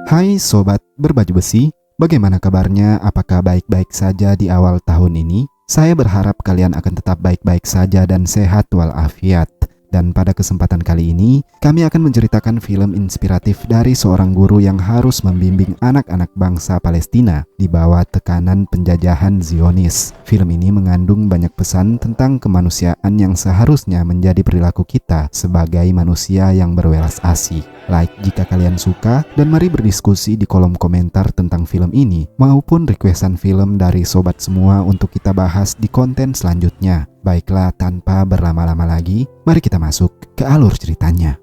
Hai Sobat Berbaju Besi, bagaimana kabarnya? Apakah baik-baik saja di awal tahun ini? Saya berharap kalian akan tetap baik-baik saja dan sehat walafiat. Dan pada kesempatan kali ini, kami akan menceritakan film inspiratif dari seorang guru yang harus membimbing anak-anak bangsa Palestina di bawah tekanan penjajahan Zionis. Film ini mengandung banyak pesan tentang kemanusiaan yang seharusnya menjadi perilaku kita sebagai manusia yang berwelas asih. Like jika kalian suka, dan mari berdiskusi di kolom komentar tentang film ini, maupun requestan film dari sobat semua untuk kita bahas di konten selanjutnya. Baiklah, tanpa berlama-lama lagi, mari kita masuk ke alur ceritanya.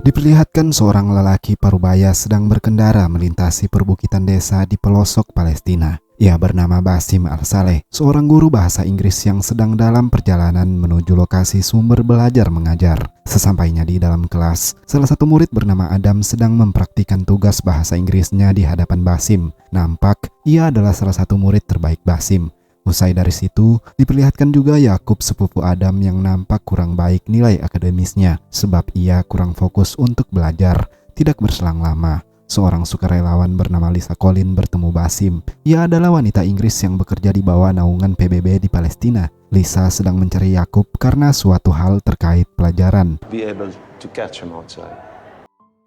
Diperlihatkan seorang lelaki parubaya sedang berkendara melintasi perbukitan desa di pelosok Palestina. Ia bernama Basim Al-Saleh, seorang guru bahasa Inggris yang sedang dalam perjalanan menuju lokasi sumber belajar mengajar. Sesampainya di dalam kelas, salah satu murid bernama Adam sedang mempraktikkan tugas bahasa Inggrisnya di hadapan Basim. Nampak ia adalah salah satu murid terbaik Basim. Usai dari situ, diperlihatkan juga Yakub sepupu Adam yang nampak kurang baik nilai akademisnya, sebab ia kurang fokus untuk belajar. Tidak berselang lama, seorang sukarelawan bernama Lisa Collin bertemu Basim. Ia adalah wanita Inggris yang bekerja di bawah naungan PBB di Palestina. Lisa sedang mencari Yakub karena suatu hal terkait pelajaran.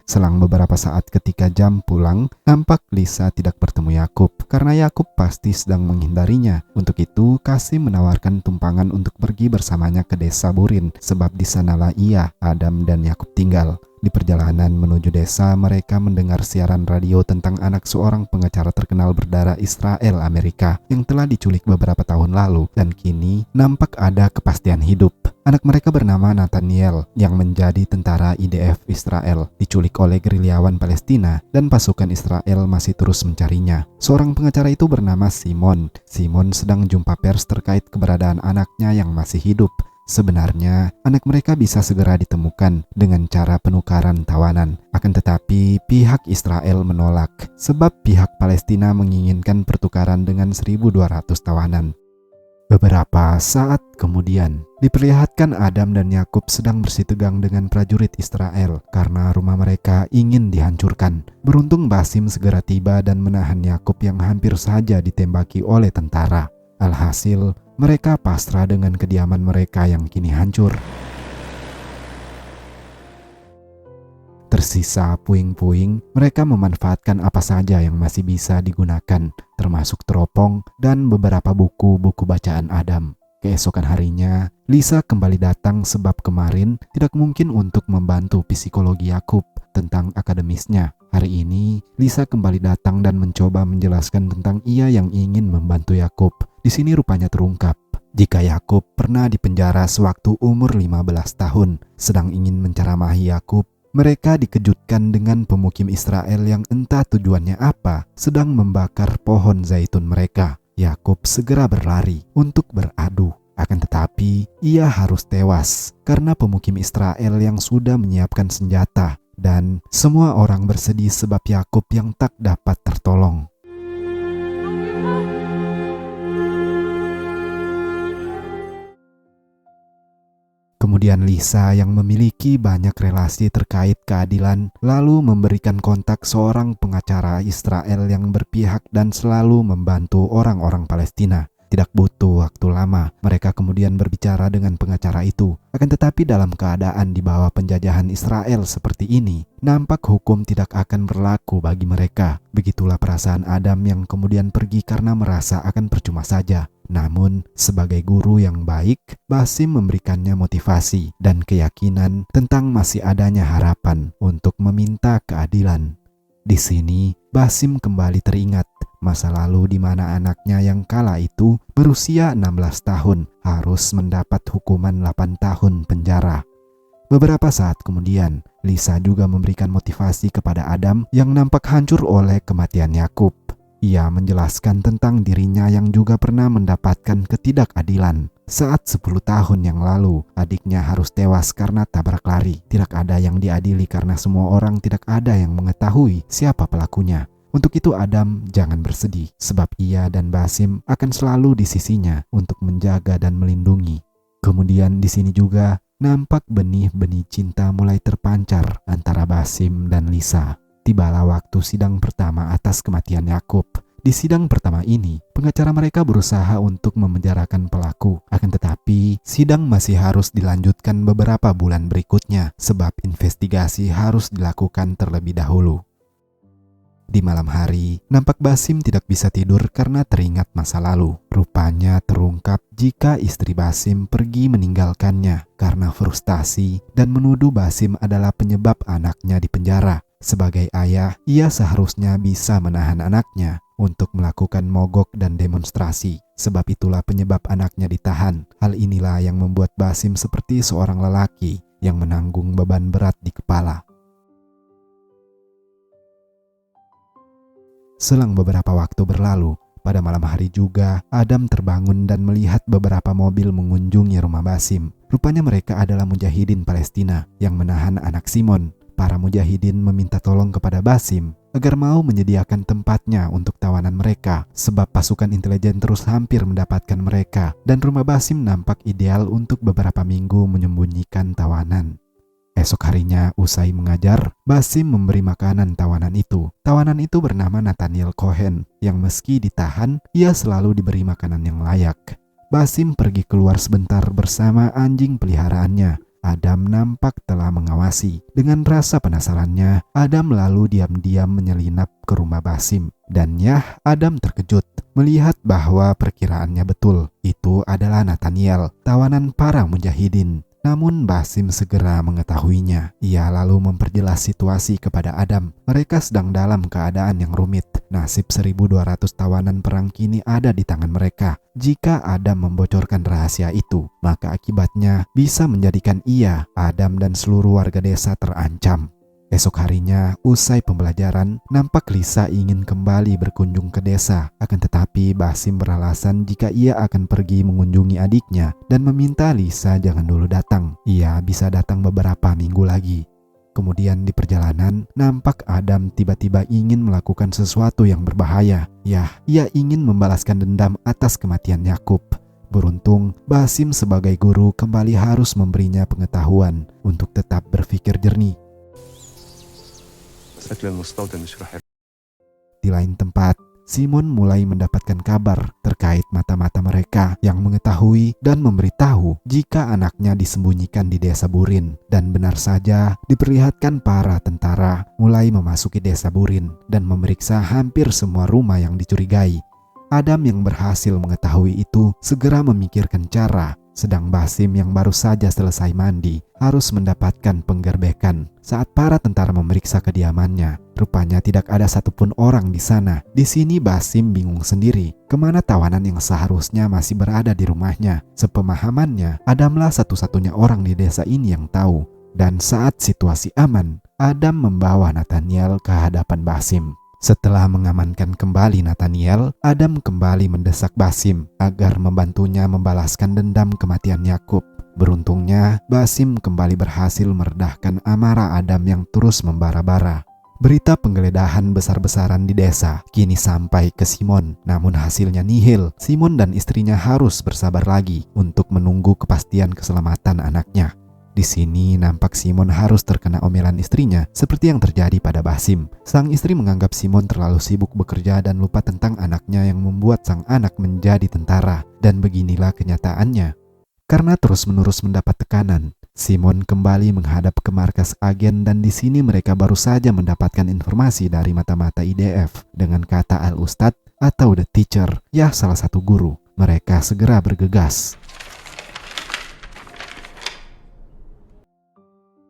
Selang beberapa saat ketika jam pulang, nampak Lisa tidak bertemu Yakub karena Yakub pasti sedang menghindarinya. Untuk itu, Kasim menawarkan tumpangan untuk pergi bersamanya ke desa Burin, sebab di sanalah ia, Adam dan Yakub tinggal. Di perjalanan menuju desa, mereka mendengar siaran radio tentang anak seorang pengacara terkenal berdarah Israel Amerika yang telah diculik beberapa tahun lalu, dan kini nampak ada kepastian hidup. Anak mereka bernama Nathaniel yang menjadi tentara IDF Israel, diculik oleh gerilyawan Palestina dan pasukan Israel masih terus mencarinya. Seorang pengacara itu bernama Simon. Simon sedang jumpa pers terkait keberadaan anaknya yang masih hidup. Sebenarnya, anak mereka bisa segera ditemukan dengan cara penukaran tawanan. Akan tetapi, pihak Israel menolak, sebab pihak Palestina menginginkan pertukaran dengan 1.200 tawanan. Beberapa saat kemudian, diperlihatkan Adam dan Yakub sedang bersitegang dengan prajurit Israel karena rumah mereka ingin dihancurkan. Beruntung Basim segera tiba dan menahan Yakub yang hampir saja ditembaki oleh tentara. Alhasil, mereka pasrah dengan kediaman mereka yang kini hancur. Tersisa puing-puing, mereka memanfaatkan apa saja yang masih bisa digunakan, termasuk teropong dan beberapa buku-buku bacaan Adam. Keesokan harinya, Lisa kembali datang sebab kemarin tidak mungkin untuk membantu psikologi Yakub tentang akademisnya. Hari ini, Lisa kembali datang dan mencoba menjelaskan tentang ia yang ingin membantu Yakub. Di sini rupanya terungkap jika Yakub pernah dipenjara sewaktu umur 15 tahun. Sedang ingin menceramahi Yakub, mereka dikejutkan dengan pemukim Israel yang entah tujuannya apa sedang membakar pohon zaitun mereka. Yakub segera berlari untuk beradu. Akan tetapi, ia harus tewas karena pemukim Israel yang sudah menyiapkan senjata. Dan semua orang bersedih sebab Yakub yang tak dapat tertolong. Kemudian Lisa yang memiliki banyak relasi terkait keadilan lalu memberikan kontak seorang pengacara Israel yang berpihak dan selalu membantu orang-orang Palestina. Tidak butuh waktu lama, mereka kemudian berbicara dengan pengacara itu. Akan tetapi dalam keadaan di bawah penjajahan Israel seperti ini, nampak hukum tidak akan berlaku bagi mereka. Begitulah perasaan Adam yang kemudian pergi karena merasa akan percuma saja. Namun, sebagai guru yang baik, Basim memberikannya motivasi dan keyakinan tentang masih adanya harapan untuk meminta keadilan. Di sini, Basim kembali teringat masa lalu di mana anaknya yang kala itu berusia 16 tahun harus mendapat hukuman 8 tahun penjara. Beberapa saat kemudian, Lisa juga memberikan motivasi kepada Adam yang nampak hancur oleh kematian Yakub. Ia menjelaskan tentang dirinya yang juga pernah mendapatkan ketidakadilan. Saat 10 tahun yang lalu, adiknya harus tewas karena tabrak lari. Tidak ada yang diadili karena semua orang tidak ada yang mengetahui siapa pelakunya. Untuk itu Adam jangan bersedih, sebab ia dan Basim akan selalu di sisinya untuk menjaga dan melindungi. Kemudian di sini juga nampak benih-benih cinta mulai terpancar antara Basim dan Lisa. Tibalah waktu sidang pertama atas kematian Yakub. Di sidang pertama ini, pengacara mereka berusaha untuk memenjarakan pelaku. Akan tetapi, sidang masih harus dilanjutkan beberapa bulan berikutnya sebab investigasi harus dilakukan terlebih dahulu. Di malam hari, nampak Basim tidak bisa tidur karena teringat masa lalu. Rupanya terungkap jika istri Basim pergi meninggalkannya karena frustasi dan menuduh Basim adalah penyebab anaknya dipenjara. Sebagai ayah, ia seharusnya bisa menahan anaknya untuk melakukan mogok dan demonstrasi. Sebab itulah penyebab anaknya ditahan. Hal inilah yang membuat Basim seperti seorang lelaki yang menanggung beban berat di kepala. Selang beberapa waktu berlalu, pada malam hari juga Adam terbangun dan melihat beberapa mobil mengunjungi rumah Basim. Rupanya mereka adalah mujahidin Palestina yang menahan anak Simon. Para mujahidin meminta tolong kepada Basim agar mau menyediakan tempatnya untuk tawanan mereka sebab pasukan intelijen terus hampir mendapatkan mereka dan rumah Basim nampak ideal untuk beberapa minggu menyembunyikan tawanan. Esok harinya usai mengajar, Basim memberi makanan tawanan itu. Tawanan itu bernama Nathaniel Cohen yang meski ditahan, ia selalu diberi makanan yang layak. Basim pergi keluar sebentar bersama anjing peliharaannya. Adam nampak telah mengawasi. Dengan rasa penasarannya, Adam lalu diam-diam menyelinap ke rumah Basim. Dan yah, Adam terkejut melihat bahwa perkiraannya betul. Itu adalah Nathaniel, tawanan para mujahidin. Namun Basim segera mengetahuinya. Ia lalu memperjelas situasi kepada Adam. Mereka sedang dalam keadaan yang rumit. Nasib 1.200 tawanan perang kini ada di tangan mereka. Jika Adam membocorkan rahasia itu, maka akibatnya bisa menjadikan ia, Adam dan seluruh warga desa terancam. Esok harinya, usai pembelajaran, nampak Lisa ingin kembali berkunjung ke desa. Akan tetapi Basim beralasan jika ia akan pergi mengunjungi adiknya dan meminta Lisa jangan dulu datang. Ia bisa datang beberapa minggu lagi. Kemudian di perjalanan, nampak Adam tiba-tiba ingin melakukan sesuatu yang berbahaya. Yah, ia ingin membalaskan dendam atas kematian Yakub. Beruntung, Basim sebagai guru kembali harus memberinya pengetahuan untuk tetap berpikir jernih. Di lain tempat, Simon mulai mendapatkan kabar terkait mata-mata mereka yang mengetahui dan memberitahu jika anaknya disembunyikan di desa Burin. Dan benar saja, diperlihatkan para tentara mulai memasuki desa Burin dan memeriksa hampir semua rumah yang dicurigai. Adam yang berhasil mengetahui itu segera memikirkan cara, sedang Basim yang baru saja selesai mandi harus mendapatkan penggerbekan. Saat para tentara memeriksa kediamannya, rupanya tidak ada satupun orang di sana. Di sini Basim bingung sendiri, kemana tawanan yang seharusnya masih berada di rumahnya. Sepemahamannya, Adamlah satu-satunya orang di desa ini yang tahu. Dan saat situasi aman, Adam membawa Nathaniel ke hadapan Basim. Setelah mengamankan kembali Nathaniel, Adam kembali mendesak Basim agar membantunya membalaskan dendam kematian Yakub. Beruntungnya, Basim kembali berhasil meredahkan amarah Adam yang terus membara-bara. Berita penggeledahan besar-besaran di desa kini sampai ke Simon, namun hasilnya nihil. Simon dan istrinya harus bersabar lagi untuk menunggu kepastian keselamatan anaknya. Di sini nampak Simon harus terkena omelan istrinya seperti yang terjadi pada Basim. Sang istri menganggap Simon terlalu sibuk bekerja dan lupa tentang anaknya yang membuat sang anak menjadi tentara. Dan beginilah kenyataannya. Karena terus-menerus mendapat tekanan, Simon kembali menghadap ke markas agen dan di sini mereka baru saja mendapatkan informasi dari mata-mata IDF dengan kata Al-Ustadz atau The Teacher, ya salah satu guru. Mereka segera bergegas.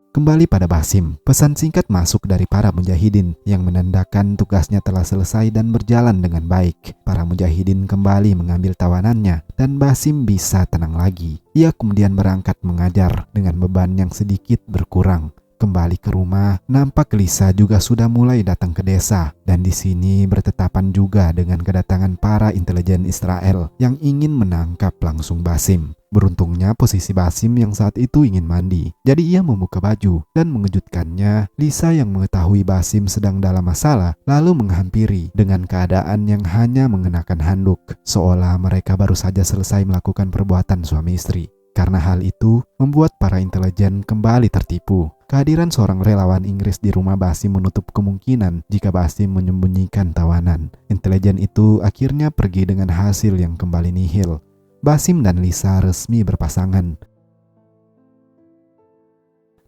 Kembali pada Basim, pesan singkat masuk dari para mujahidin yang menandakan tugasnya telah selesai dan berjalan dengan baik. Para mujahidin kembali mengambil tawanannya dan Basim bisa tenang lagi. Ia kemudian berangkat mengajar dengan beban yang sedikit berkurang. Kembali ke rumah, nampak Lisa juga sudah mulai datang ke desa dan di sini bertetapan juga dengan kedatangan para intelijen Israel yang ingin menangkap langsung Basim. Beruntungnya posisi Basim yang saat itu ingin mandi, jadi ia membuka baju dan mengejutkannya Lisa yang mengetahui Basim sedang dalam masalah lalu menghampiri dengan keadaan yang hanya mengenakan handuk, seolah mereka baru saja selesai melakukan perbuatan suami istri. Karena hal itu membuat para intelijen kembali tertipu. Kehadiran seorang relawan Inggris di rumah Basim menutup kemungkinan jika Basim menyembunyikan tawanan. Intelijen itu akhirnya pergi dengan hasil yang kembali nihil. Basim dan Lisa resmi berpasangan.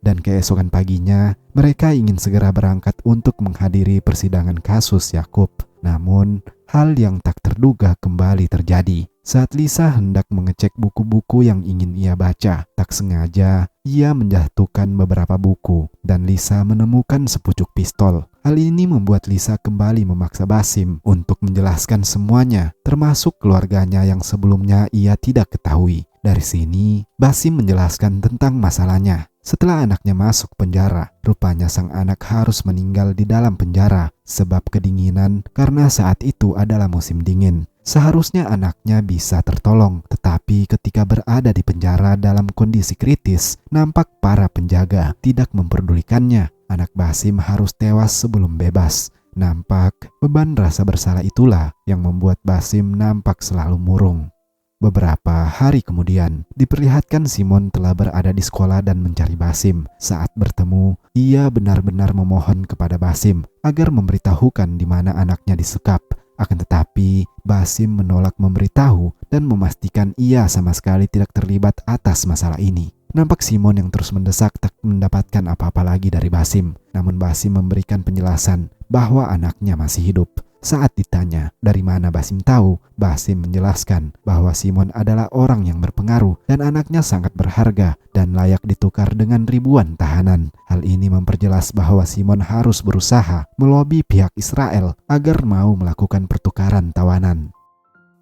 Dan keesokan paginya, mereka ingin segera berangkat untuk menghadiri persidangan kasus Yakub. Namun, hal yang tak terduga kembali terjadi. Saat Lisa hendak mengecek buku-buku yang ingin ia baca, tak sengaja ia menjatuhkan beberapa buku dan Lisa menemukan sepucuk pistol. Hal ini membuat Lisa kembali memaksa Basim untuk menjelaskan semuanya, termasuk keluarganya yang sebelumnya ia tidak ketahui. Dari sini, Basim menjelaskan tentang masalahnya. Setelah anaknya masuk penjara, rupanya sang anak harus meninggal di dalam penjara sebab kedinginan karena saat itu adalah musim dingin. Seharusnya anaknya bisa tertolong, tetapi ketika berada di penjara dalam kondisi kritis, nampak para penjaga tidak memperdulikannya. Anak Basim harus tewas sebelum bebas. Nampak beban rasa bersalah itulah yang membuat Basim nampak selalu murung. Beberapa hari kemudian, diperlihatkan Simon telah berada di sekolah dan mencari Basim. Saat bertemu, ia benar-benar memohon kepada Basim agar memberitahukan di mana anaknya disekap. Akan tetapi, Basim menolak memberitahu dan memastikan ia sama sekali tidak terlibat atas masalah ini. Nampak Simon yang terus mendesak tak mendapatkan apa-apa lagi dari Basim. Namun Basim memberikan penjelasan bahwa anaknya masih hidup. Saat ditanya dari mana Basim tahu, Basim menjelaskan bahwa Simon adalah orang yang berpengaruh dan anaknya sangat berharga dan layak ditukar dengan ribuan tahanan. Hal ini memperjelas bahwa Simon harus berusaha melobi pihak Israel agar mau melakukan pertukaran tawanan.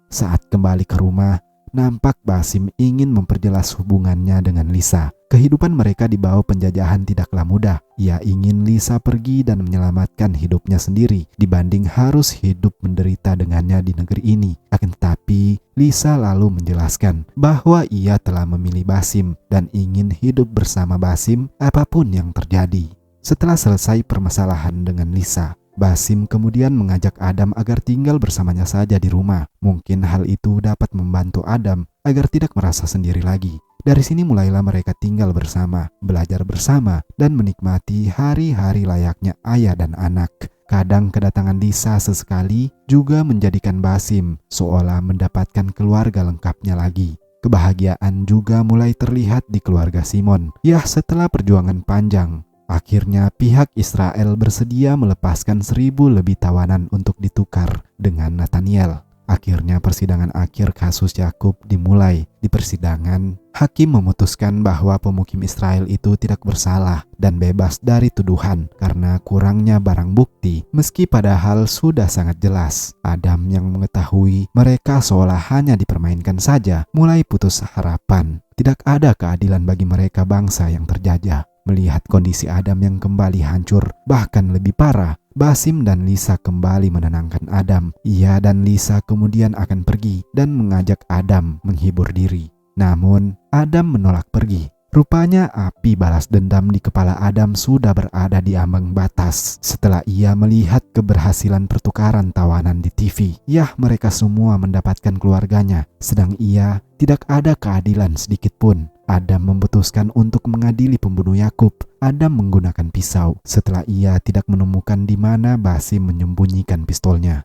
Saat kembali ke rumah, nampak Basim ingin memperjelas hubungannya dengan Lisa. Kehidupan mereka di bawah penjajahan tidaklah mudah. Ia ingin Lisa pergi dan menyelamatkan hidupnya sendiri dibanding harus hidup menderita dengannya di negeri ini. Akan tetapi, Lisa lalu menjelaskan bahwa ia telah memilih Basim dan ingin hidup bersama Basim apapun yang terjadi. Setelah selesai permasalahan dengan Lisa, Basim kemudian mengajak Adam agar tinggal bersamanya saja di rumah. Mungkin hal itu dapat membantu Adam agar tidak merasa sendiri lagi. Dari sini mulailah mereka tinggal bersama, belajar bersama, dan menikmati hari-hari layaknya ayah dan anak. Kadang kedatangan Lisa sesekali juga menjadikan Basim seolah mendapatkan keluarga lengkapnya lagi. Kebahagiaan juga mulai terlihat di keluarga Simon. Ya, setelah perjuangan panjang, akhirnya pihak Israel bersedia melepaskan 1.000 lebih tawanan untuk ditukar dengan Nathaniel. Akhirnya persidangan akhir kasus Yakub dimulai. Di persidangan, hakim memutuskan bahwa pemukim Israel itu tidak bersalah dan bebas dari tuduhan karena kurangnya barang bukti. Meski padahal sudah sangat jelas, Adam yang mengetahui mereka seolah hanya dipermainkan saja, mulai putus harapan. Tidak ada keadilan bagi mereka bangsa yang terjajah. Melihat kondisi Adam yang kembali hancur, bahkan lebih parah, Basim dan Lisa kembali menenangkan Adam. Ia dan Lisa kemudian akan pergi dan mengajak Adam menghibur diri. Namun, Adam menolak pergi. Rupanya api balas dendam di kepala Adam sudah berada di ambang batas setelah ia melihat keberhasilan pertukaran tawanan di TV. Yah, mereka semua mendapatkan keluarganya, sedang ia tidak ada keadilan sedikit pun. Adam memutuskan untuk mengadili pembunuh Yakub. Adam menggunakan pisau setelah ia tidak menemukan di mana Basim menyembunyikan pistolnya.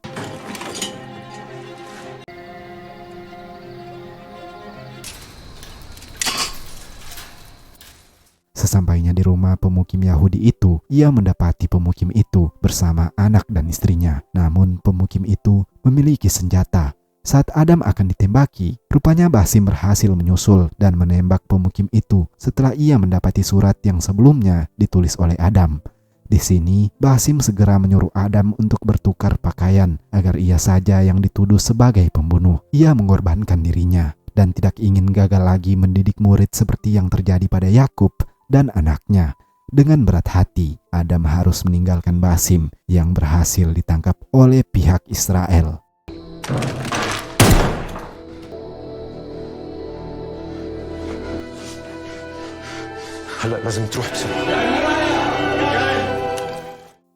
Sesampainya di rumah pemukim Yahudi itu, ia mendapati pemukim itu bersama anak dan istrinya. Namun pemukim itu memiliki senjata. Saat Adam akan ditembaki, rupanya Basim berhasil menyusul dan menembak pemukim itu setelah ia mendapati surat yang sebelumnya ditulis oleh Adam. Di sini, Basim segera menyuruh Adam untuk bertukar pakaian agar ia saja yang dituduh sebagai pembunuh. Ia mengorbankan dirinya dan tidak ingin gagal lagi mendidik murid seperti yang terjadi pada Yakub dan anaknya. Dengan berat hati, Adam harus meninggalkan Basim yang berhasil ditangkap oleh pihak Israel.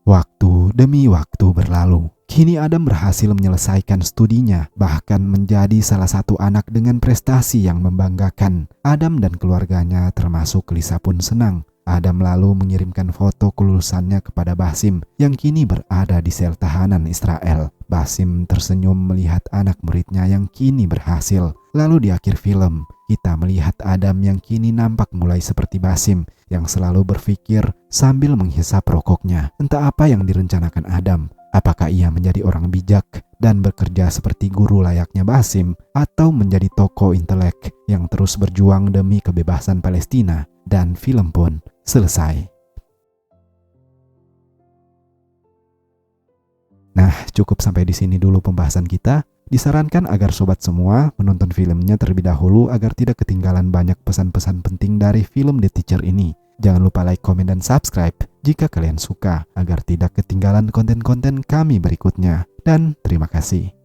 Waktu demi waktu berlalu. Kini Adam berhasil menyelesaikan studinya, bahkan menjadi salah satu anak dengan prestasi yang membanggakan. Adam dan keluarganya termasuk Lisa pun senang. Adam lalu mengirimkan foto kelulusannya kepada Basim yang kini berada di sel tahanan Israel. Basim tersenyum melihat anak muridnya yang kini berhasil. Lalu di akhir film, kita melihat Adam yang kini nampak mulai seperti Basim yang selalu berpikir sambil menghisap rokoknya. Entah apa yang direncanakan Adam. Apakah ia menjadi orang bijak dan bekerja seperti guru layaknya Basim, atau menjadi tokoh intelek yang terus berjuang demi kebebasan Palestina? Dan film pun selesai. Nah, cukup sampai di sini dulu pembahasan kita. Disarankan agar sobat semua menonton filmnya terlebih dahulu agar tidak ketinggalan banyak pesan-pesan penting dari film The Teacher ini. Jangan lupa like, komen, dan subscribe jika kalian suka agar tidak ketinggalan konten-konten kami berikutnya. Dan terima kasih.